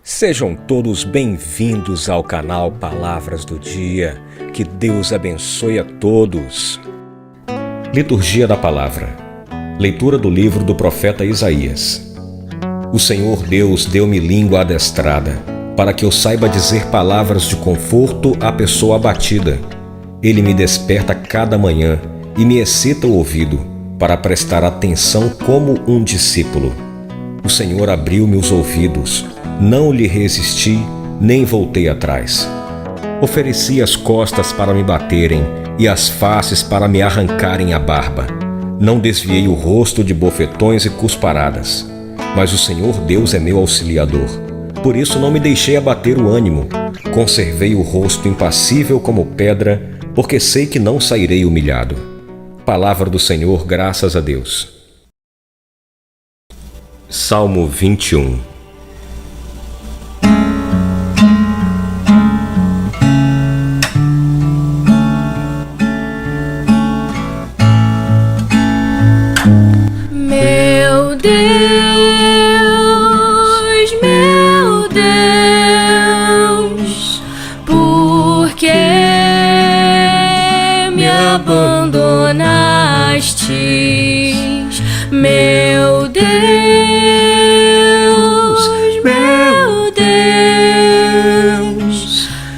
Sejam todos bem-vindos ao canal Palavras do Dia. Que Deus abençoe a todos. Liturgia da Palavra. Leitura do livro do profeta Isaías. O Senhor Deus deu-me língua adestrada, para que eu saiba dizer palavras de conforto à pessoa abatida. Ele me desperta cada manhã e me excita o ouvido, para prestar atenção como um discípulo. O Senhor abriu-me os ouvidos, não lhe resisti, nem voltei atrás. Ofereci as costas para me baterem e as faces para me arrancarem a barba. Não desviei o rosto de bofetões e cusparadas. Mas o Senhor Deus é meu auxiliador. Por isso não me deixei abater o ânimo. Conservei o rosto impassível como pedra, porque sei que não sairei humilhado. Palavra do Senhor, graças a Deus. Salmo 21. Meu Deus, por que me abandonaste? Meu Deus,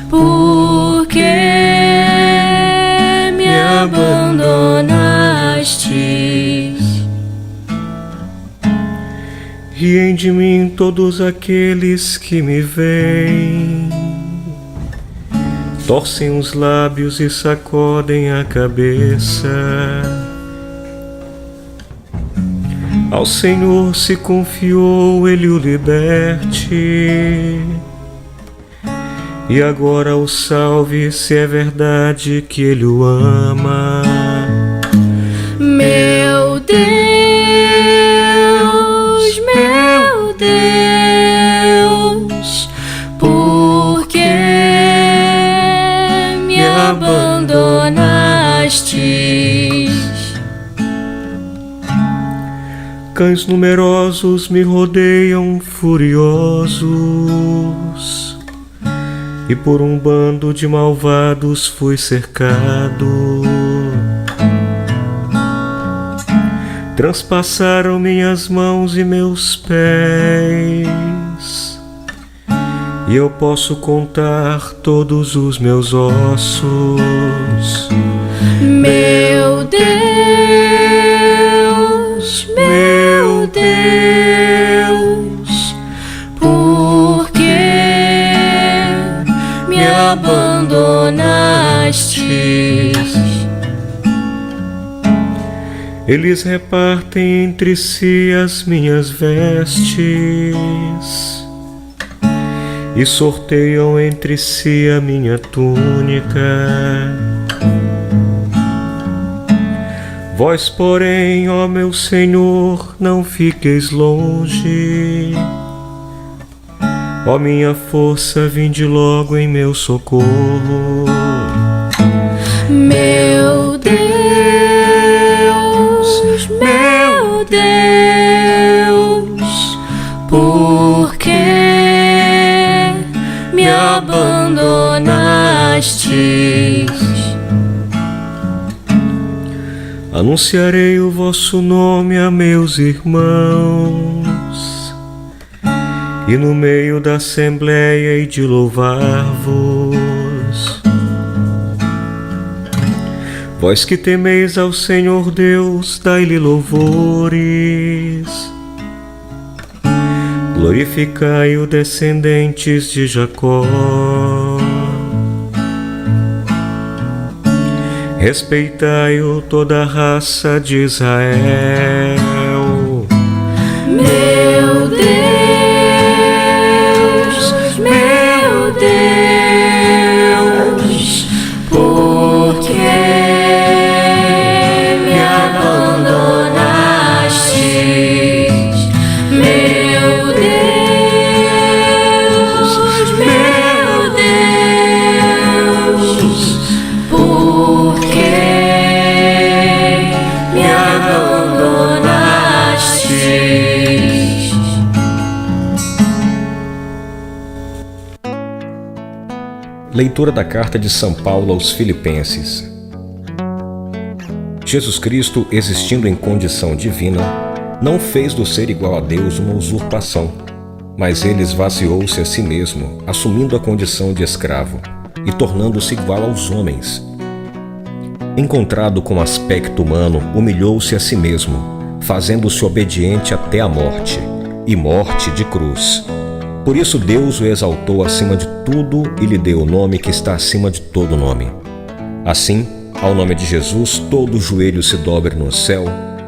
por que me abandonaste? Riem de mim todos aqueles que me veem, torcem os lábios e sacodem a cabeça. Ao Senhor se confiou, Ele o liberte, e agora o salve, se é verdade que Ele o ama. Meu Deus, por que me abandonaste? Cães numerosos me rodeiam furiosos, e por um bando de malvados fui cercado. Transpassaram minhas mãos e meus pés, e eu posso contar todos os meus ossos. Meu Deus, por que me abandonaste? Eles repartem entre si as minhas vestes e sorteiam entre si a minha túnica. Vós, porém, ó meu Senhor, não fiqueis longe. Ó minha força, vinde logo em meu socorro. Meu Deus, por que me abandonaste? Anunciarei o vosso nome a meus irmãos, e no meio da assembleia hei de louvar-vos. Vós que temeis ao Senhor Deus, dai-lhe louvores. Glorificai-o, descendentes de Jacó. Respeitai-o, toda a raça de Israel. Meu Deus, por que me abandonaste? Meu Deus, por que me abandonaste? Leitura da carta de São Paulo aos Filipenses. Jesus Cristo, existindo em condição divina, não fez do ser igual a Deus uma usurpação, mas ele esvaziou-se a si mesmo, assumindo a condição de escravo e tornando-se igual aos homens. Encontrado com aspecto humano, humilhou-se a si mesmo, fazendo-se obediente até a morte, e morte de cruz. Por isso Deus o exaltou acima de tudo e lhe deu o nome que está acima de todo nome. Assim, ao nome de Jesus, todo joelho se dobre no céu,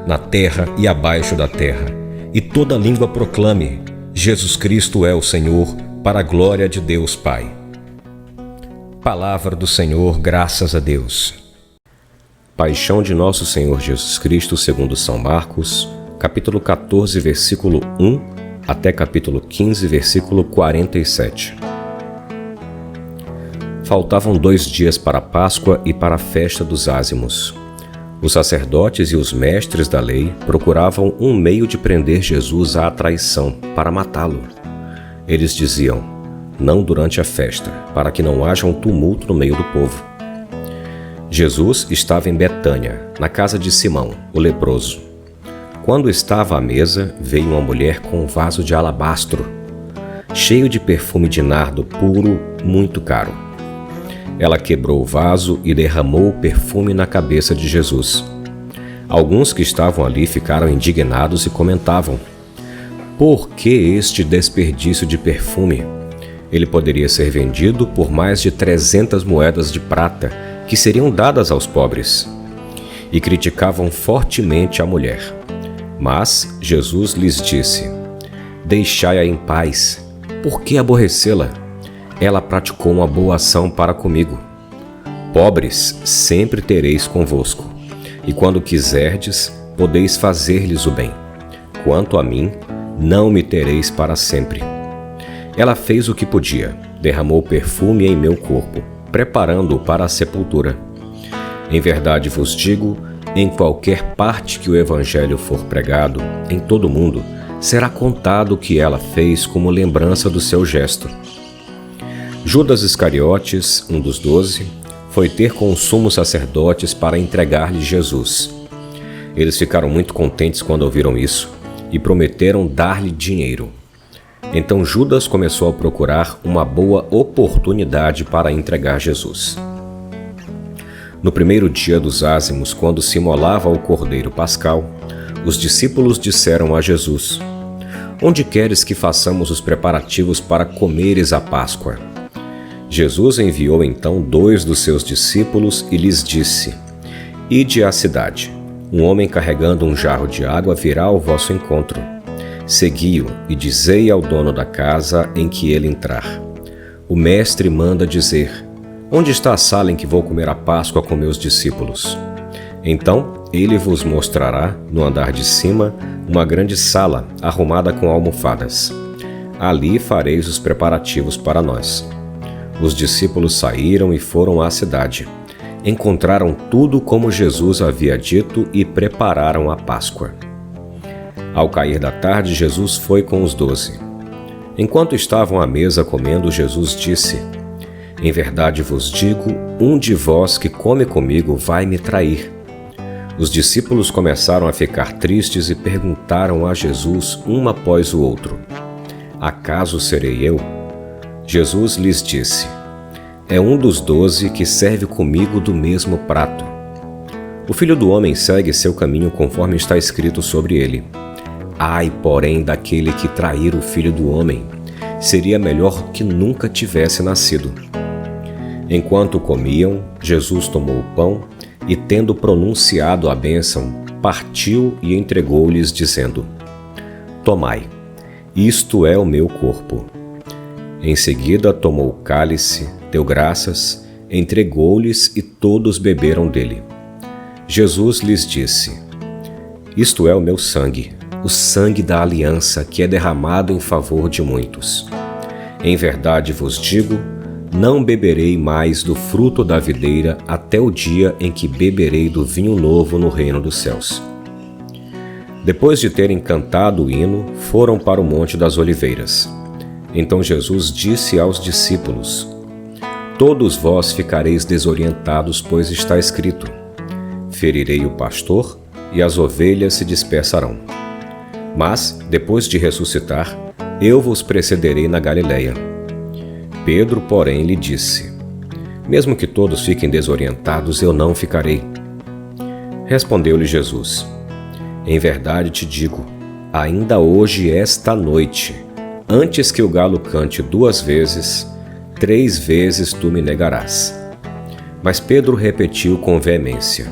na terra e abaixo da terra, e toda língua proclame: Jesus Cristo é o Senhor, para a glória de Deus Pai. Palavra do Senhor, graças a Deus. Paixão de nosso Senhor Jesus Cristo segundo São Marcos, capítulo 14, versículo 1 até capítulo 15, versículo 47. Faltavam 2 dias para a Páscoa e para a festa dos ázimos. Os sacerdotes e os mestres da lei procuravam um meio de prender Jesus à traição, para matá-lo. Eles diziam: não durante a festa, para que não haja um tumulto no meio do povo. Jesus estava em Betânia, na casa de Simão, o leproso. Quando estava à mesa, veio uma mulher com um vaso de alabastro, cheio de perfume de nardo puro, muito caro. Ela quebrou o vaso e derramou o perfume na cabeça de Jesus. Alguns que estavam ali ficaram indignados e comentavam: por que este desperdício de perfume? Ele poderia ser vendido por mais de 300 moedas de prata, que seriam dadas aos pobres. E criticavam fortemente a mulher. Mas Jesus lhes disse: deixai-a em paz, por que aborrecê-la? Ela praticou uma boa ação para comigo. Pobres sempre tereis convosco, e quando quiserdes, podeis fazer-lhes o bem. Quanto a mim, não me tereis para sempre. Ela fez o que podia, derramou perfume em meu corpo, preparando-o para a sepultura. Em verdade vos digo, em qualquer parte que o Evangelho for pregado, em todo o mundo, será contado o que ela fez como lembrança do seu gesto. Judas Iscariotes, um dos 12, foi ter com os sumos sacerdotes para entregar-lhe Jesus. Eles ficaram muito contentes quando ouviram isso e prometeram dar-lhe dinheiro. Então Judas começou a procurar uma boa oportunidade para entregar Jesus. No primeiro dia dos ázimos, quando se imolava o cordeiro pascal, os discípulos disseram a Jesus: onde queres que façamos os preparativos para comeres a Páscoa? Jesus enviou então 2 dos seus discípulos e lhes disse: ide à cidade. Um homem carregando um jarro de água virá ao vosso encontro. Segui-o e dizei ao dono da casa em que ele entrar: o mestre manda dizer: onde está a sala em que vou comer a Páscoa com meus discípulos? Então ele vos mostrará, no andar de cima, uma grande sala arrumada com almofadas. Ali fareis os preparativos para nós. Os discípulos saíram e foram à cidade. Encontraram tudo como Jesus havia dito e prepararam a Páscoa. Ao cair da tarde, Jesus foi com os 12. Enquanto estavam à mesa comendo, Jesus disse: em verdade vos digo, um de vós que come comigo vai me trair. Os discípulos começaram a ficar tristes e perguntaram a Jesus um após o outro: acaso serei eu? Jesus lhes disse: é um dos 12 que serve comigo do mesmo prato. O Filho do Homem segue seu caminho conforme está escrito sobre ele. Ai, porém, daquele que trair o Filho do Homem, seria melhor que nunca tivesse nascido. Enquanto comiam, Jesus tomou o pão e, tendo pronunciado a bênção, partiu e entregou-lhes, dizendo: tomai, isto é o meu corpo. Em seguida tomou o cálice, deu graças, entregou-lhes e todos beberam dele. Jesus lhes disse: isto é o meu sangue, o sangue da aliança que é derramado em favor de muitos. Em verdade vos digo, não beberei mais do fruto da videira até o dia em que beberei do vinho novo no reino dos céus. Depois de terem cantado o hino, foram para o Monte das Oliveiras. Então Jesus disse aos discípulos: todos vós ficareis desorientados, pois está escrito: ferirei o pastor e as ovelhas se dispersarão. Mas, depois de ressuscitar, eu vos precederei na Galileia. Pedro, porém, lhe disse: mesmo que todos fiquem desorientados, eu não ficarei. Respondeu-lhe Jesus: em verdade te digo, ainda hoje, esta noite, antes que o galo cante 2 vezes, 3 vezes tu me negarás. Mas Pedro repetiu com veemência: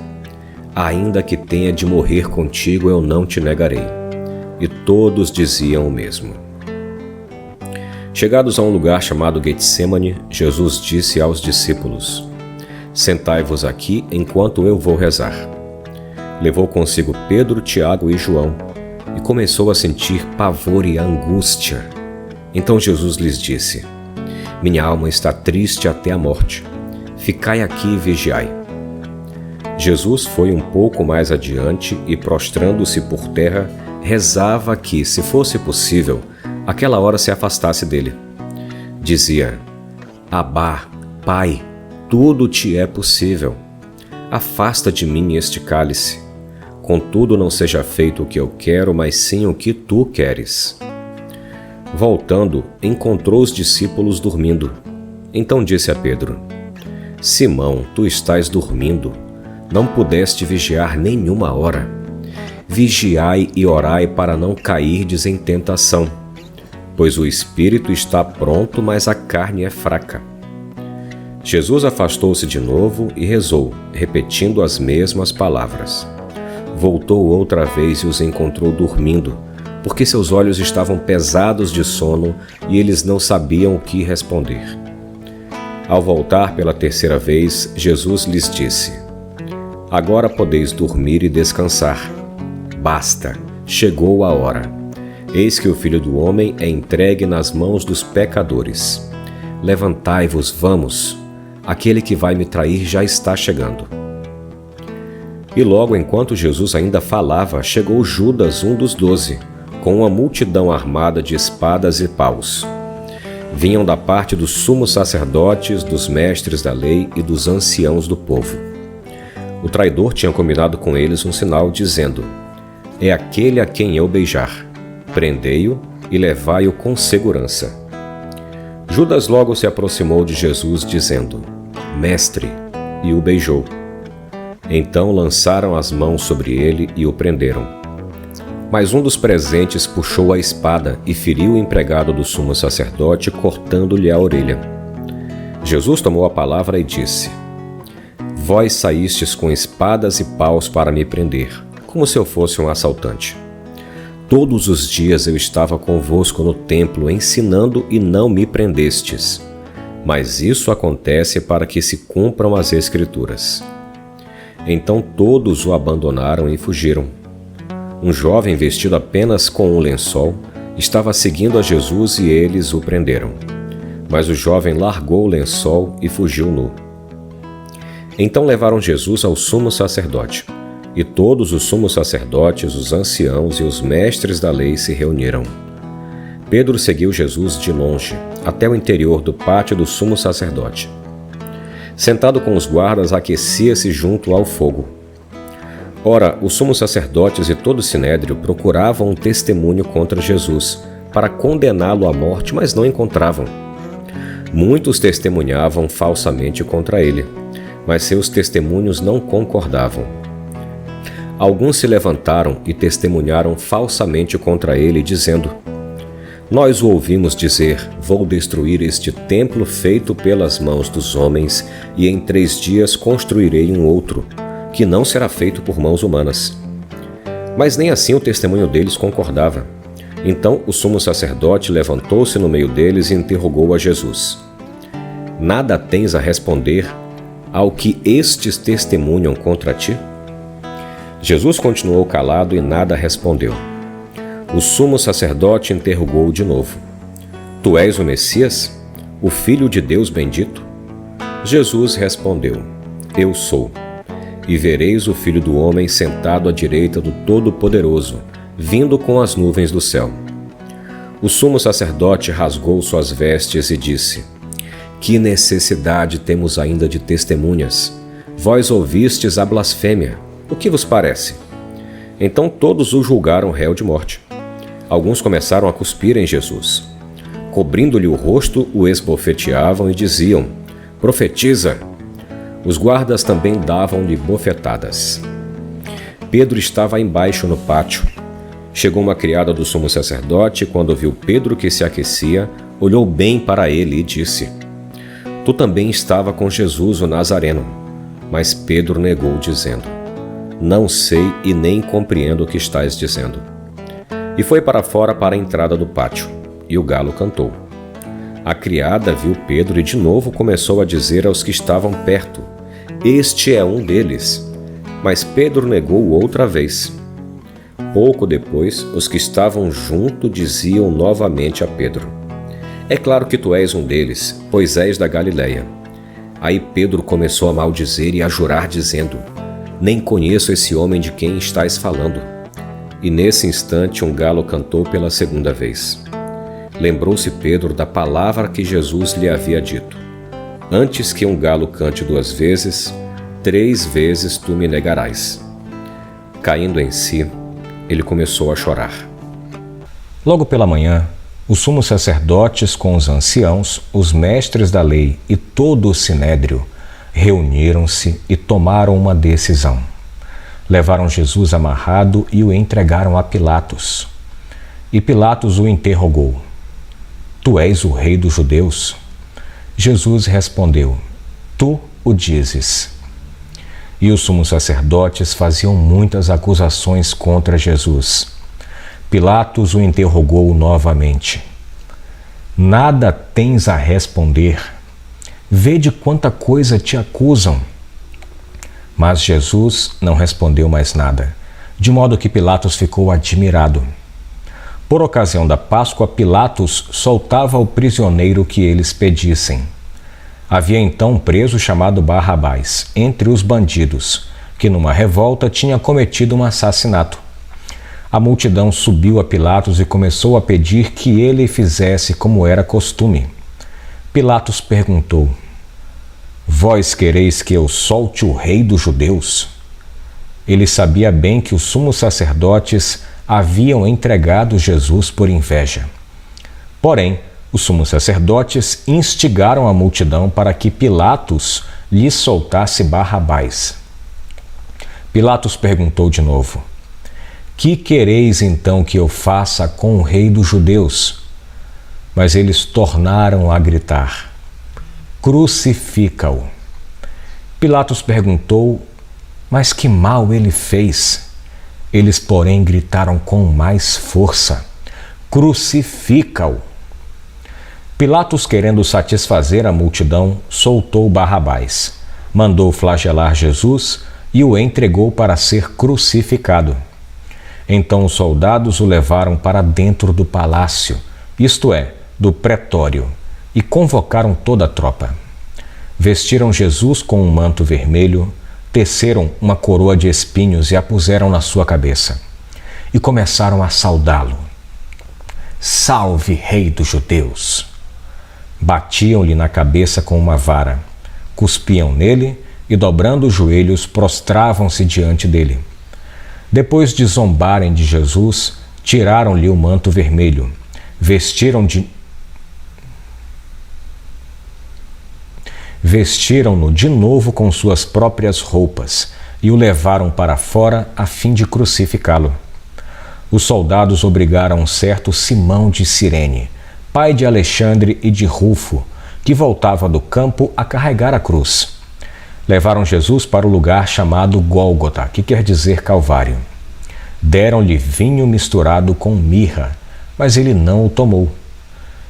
ainda que tenha de morrer contigo, eu não te negarei. E todos diziam o mesmo. Chegados a um lugar chamado Getsêmani, Jesus disse aos discípulos: sentai-vos aqui enquanto eu vou rezar. Levou consigo Pedro, Tiago e João e começou a sentir pavor e angústia. Então Jesus lhes disse: minha alma está triste até a morte. Ficai aqui e vigiai. Jesus foi um pouco mais adiante e, prostrando-se por terra, rezava que, se fosse possível, aquela hora se afastasse dele. Dizia: Abá, Pai, tudo te é possível. Afasta de mim este cálice. Contudo, não seja feito o que eu quero, mas sim o que tu queres. Voltando, encontrou os discípulos dormindo. Então disse a Pedro: Simão, tu estás dormindo. Não pudeste vigiar nenhuma hora. Vigiai e orai para não cairdes em tentação, pois o espírito está pronto, mas a carne é fraca. Jesus afastou-se de novo e rezou, repetindo as mesmas palavras. Voltou outra vez e os encontrou dormindo, porque seus olhos estavam pesados de sono e eles não sabiam o que responder. Ao voltar pela 3ª vez, Jesus lhes disse: Agora podeis dormir e descansar. Basta, chegou a hora. Eis que o Filho do Homem é entregue nas mãos dos pecadores. Levantai-vos, vamos. Aquele que vai me trair já está chegando. E logo enquanto Jesus ainda falava, chegou Judas, um dos 12, com uma multidão armada de espadas e paus. Vinham da parte dos sumos sacerdotes, dos mestres da lei e dos anciãos do povo. O traidor tinha combinado com eles um sinal, dizendo: É aquele a quem eu beijar. Prendei-o e levai-o com segurança. Judas logo se aproximou de Jesus, dizendo: Mestre, e o beijou. Então lançaram as mãos sobre ele e o prenderam. Mas um dos presentes puxou a espada e feriu o empregado do sumo sacerdote, cortando-lhe a orelha. Jesus tomou a palavra e disse: Vós saístes com espadas e paus para me prender, como se eu fosse um assaltante. Todos os dias eu estava convosco no templo, ensinando e não me prendestes. Mas isso acontece para que se cumpram as Escrituras. Então todos o abandonaram e fugiram. Um jovem vestido apenas com um lençol estava seguindo a Jesus e eles o prenderam. Mas o jovem largou o lençol e fugiu nu. Então levaram Jesus ao sumo sacerdote. E todos os sumos sacerdotes, os anciãos e os mestres da lei se reuniram. Pedro seguiu Jesus de longe, até o interior do pátio do sumo sacerdote. Sentado com os guardas, aquecia-se junto ao fogo. Ora, os sumos sacerdotes e todo o sinédrio procuravam um testemunho contra Jesus, para condená-lo à morte, mas não encontravam. Muitos testemunhavam falsamente contra ele, mas seus testemunhos não concordavam. Alguns se levantaram e testemunharam falsamente contra ele, dizendo: Nós o ouvimos dizer: Vou destruir este templo feito pelas mãos dos homens, e em 3 dias construirei um outro, que não será feito por mãos humanas. Mas nem assim o testemunho deles concordava. Então o sumo sacerdote levantou-se no meio deles e interrogou a Jesus: Nada tens a responder ao que estes testemunham contra ti? Jesus continuou calado e nada respondeu. O sumo sacerdote interrogou-o de novo: Tu és o Messias, o Filho de Deus bendito? Jesus respondeu: Eu sou. E vereis o Filho do Homem sentado à direita do Todo-Poderoso, vindo com as nuvens do céu. O sumo sacerdote rasgou suas vestes e disse: Que necessidade temos ainda de testemunhas? Vós ouvistes a blasfêmia. O que vos parece? Então todos o julgaram réu de morte. Alguns começaram a cuspir em Jesus. Cobrindo-lhe o rosto, o esbofeteavam e diziam: profetiza! Os guardas também davam-lhe bofetadas. Pedro estava embaixo no pátio. Chegou uma criada do sumo sacerdote e, quando viu Pedro que se aquecia, olhou bem para ele e disse: tu também estava com Jesus o Nazareno. Mas Pedro negou, dizendo: não sei e nem compreendo o que estás dizendo. E foi para fora para a entrada do pátio, e o galo cantou. A criada viu Pedro e de novo começou a dizer aos que estavam perto: este é um deles. Mas Pedro negou outra vez. Pouco depois, os que estavam junto diziam novamente a Pedro: é claro que tu és um deles, pois és da Galileia. Aí Pedro começou a maldizer e a jurar, dizendo: nem conheço esse homem de quem estás falando. E nesse instante um galo cantou pela segunda vez. Lembrou-se Pedro da palavra que Jesus lhe havia dito: antes que um galo cante 2 vezes, 3 vezes tu me negarás. Caindo em si, ele começou a chorar. Logo pela manhã, os sumos sacerdotes com os anciãos, os mestres da lei e todo o sinédrio reuniram-se e tomaram uma decisão. Levaram Jesus amarrado e o entregaram a Pilatos. E Pilatos o interrogou: tu és o rei dos judeus? Jesus respondeu: tu o dizes. E os sumos sacerdotes faziam muitas acusações contra Jesus. Pilatos o interrogou novamente: nada tens a responder? Vede quanta coisa te acusam. Mas Jesus não respondeu mais nada, de modo que Pilatos ficou admirado. Por ocasião da Páscoa, Pilatos soltava o prisioneiro que eles pedissem. Havia então um preso chamado Barrabás, entre os bandidos, que numa revolta tinha cometido um assassinato. A multidão subiu a Pilatos e começou a pedir que ele fizesse como era costume. Pilatos perguntou: vós quereis que eu solte o rei dos judeus? Ele sabia bem que os sumos sacerdotes haviam entregado Jesus por inveja. Porém, os sumos sacerdotes instigaram a multidão para que Pilatos lhe soltasse Barrabás. Pilatos perguntou de novo: que quereis então que eu faça com o rei dos judeus? Mas eles tornaram a gritar: crucifica-o. Pilatos perguntou: mas que mal ele fez? Eles, porém, gritaram com mais força: crucifica-o. Pilatos, querendo satisfazer a multidão, soltou Barrabás, mandou flagelar Jesus e o entregou para ser crucificado. Então os soldados o levaram para dentro do palácio, isto é, do pretório, e convocaram toda a tropa. Vestiram Jesus com um manto vermelho, teceram uma coroa de espinhos e a puseram na sua cabeça. E começaram a saudá-lo: salve, rei dos judeus! Batiam-lhe na cabeça com uma vara, cuspiam nele e, dobrando os joelhos, prostravam-se diante dele. Depois de zombarem de Jesus, tiraram-lhe o manto vermelho, vestiram-no de novo com suas próprias roupas e o levaram para fora a fim de crucificá-lo. Os soldados obrigaram um certo Simão de Cirene, pai de Alexandre e de Rufo, que voltava do campo a carregar a cruz. Levaram Jesus para o lugar chamado Gólgota, que quer dizer Calvário. Deram-lhe vinho misturado com mirra, mas ele não o tomou.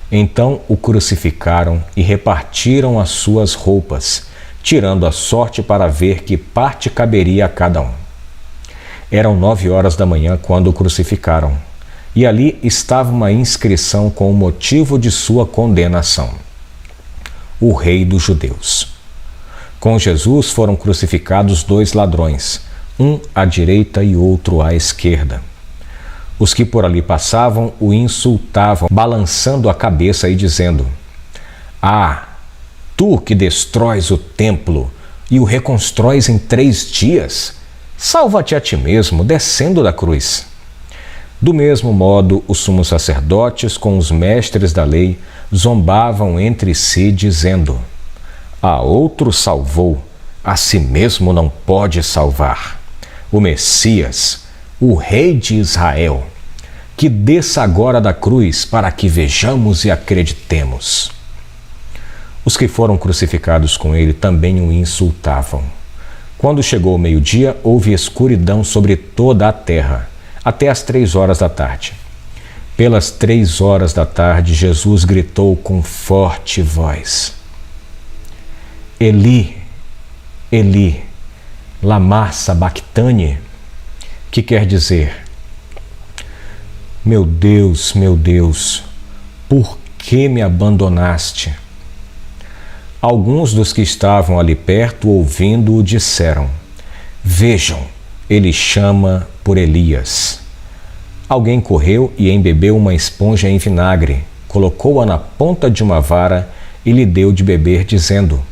Então o crucificaram e repartiram as suas roupas, tirando a sorte para ver que parte caberia a cada um. Eram 9 horas da manhã quando o crucificaram, e ali estava uma inscrição com o motivo de sua condenação: o Rei dos Judeus. Com Jesus foram crucificados 2 ladrões, um à direita e outro à esquerda. Os que por ali passavam o insultavam, balançando a cabeça e dizendo: ah, Tu que destróis o templo e o reconstróis em 3 dias, salva-te a ti mesmo, descendo da cruz. Do mesmo modo, os sumos sacerdotes com os mestres da lei zombavam entre si, dizendo: A outro salvou, a si mesmo não pode salvar. O Messias, o Rei de Israel, que desça agora da cruz para que vejamos e acreditemos. Os que foram crucificados com ele também o insultavam. Quando chegou o meio-dia, houve escuridão sobre toda a terra, até as 3 horas da tarde. Pelas 3 horas da tarde, Jesus gritou com forte voz: Eli, Eli, lama sabachthani, que quer dizer: meu Deus, por que me abandonaste? Alguns dos que estavam ali perto, ouvindo-o, disseram: Vejam, ele chama por Elias. Alguém correu e embebeu uma esponja em vinagre, colocou-a na ponta de uma vara e lhe deu de beber, dizendo: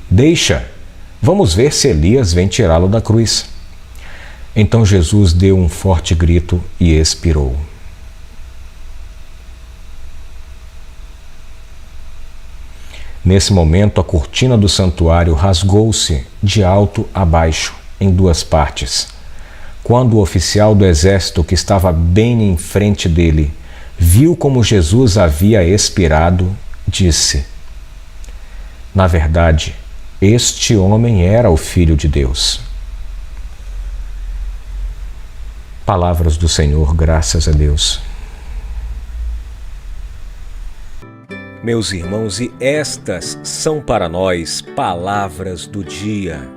Deixa, vamos ver se Elias vem tirá-lo da cruz. Então Jesus deu um forte grito e expirou. Nesse momento, a cortina do santuário rasgou-se de alto a baixo, em 2 partes. Quando o oficial do exército, que estava bem em frente dele, viu como Jesus havia expirado, disse: Na verdade, este homem era o Filho de Deus. Palavras do Senhor, graças a Deus. Meus irmãos, e estas são para nós palavras do dia.